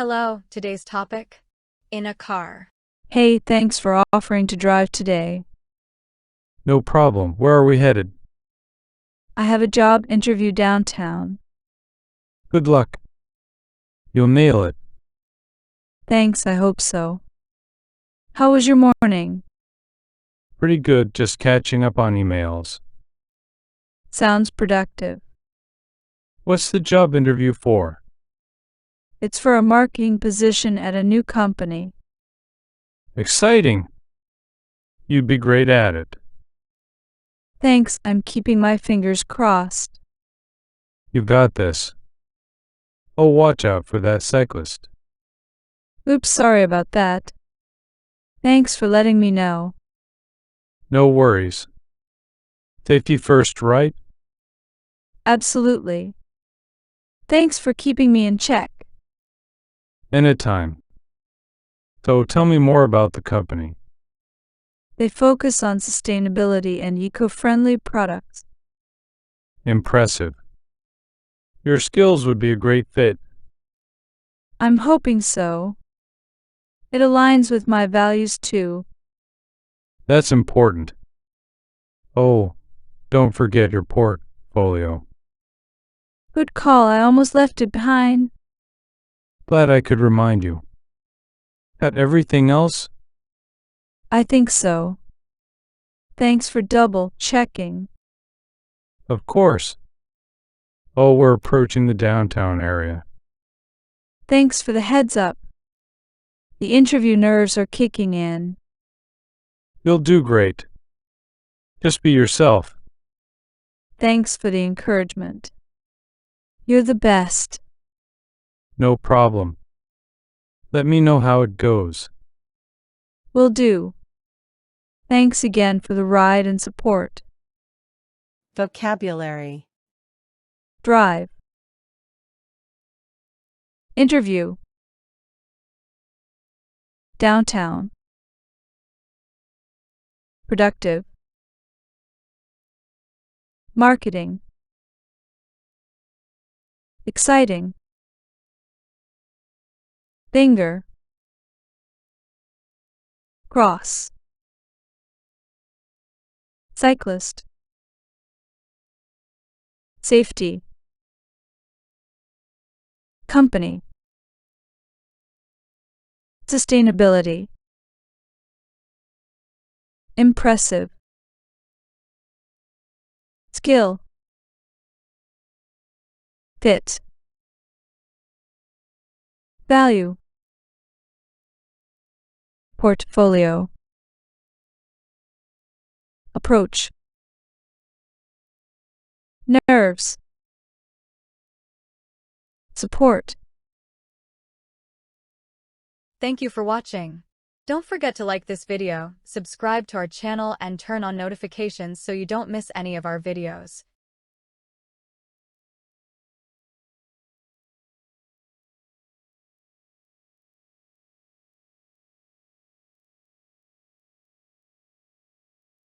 Hello, today's topic: in a car. Hey, thanks for offering to drive today. No problem. Where are we headed? I have a job interview downtown. Good luck. You'll nail it. Thanks, I hope so. How was your morning? Pretty good, just catching up on emails. Sounds productive. What's the job interview for? It's for a marketing position at a new company. Exciting. You'd be great at it. Thanks, I'm keeping my fingers crossed. You've got this. Oh, watch out for that cyclist. Oops, sorry about that. Thanks for letting me know. No worries. Safety first, right? Absolutely. Thanks for keeping me in check. Anytime. So tell me more about the company. They focus on sustainability and eco-friendly products. Impressive. Your skills would be a great fit. I'm hoping so. It aligns with my values too. That's important. Oh, don't forget your portfolio. Good call, I almost left it behind. Glad I could remind you. Got everything else? I think so. Thanks for double checking. Of course. Oh, we're approaching the downtown area. Thanks for the heads up. The interview nerves are kicking in. You'll do great. Just be yourself. Thanks for the encouragement. You're the best. No problem. Let me know how it goes. Will do. Thanks again for the ride and support. Vocabulary. Drive. Interview. Downtown. Productive. Marketing. Exciting. Finger. Cross. Cyclist. Safety. Company. Sustainability. Impressive. Skill. Fit. Value. Portfolio. Approach. Nerves. Support. Thank you for watching. Don't forget to like this video, subscribe to our channel, and turn on notifications so you don't miss any of our videos.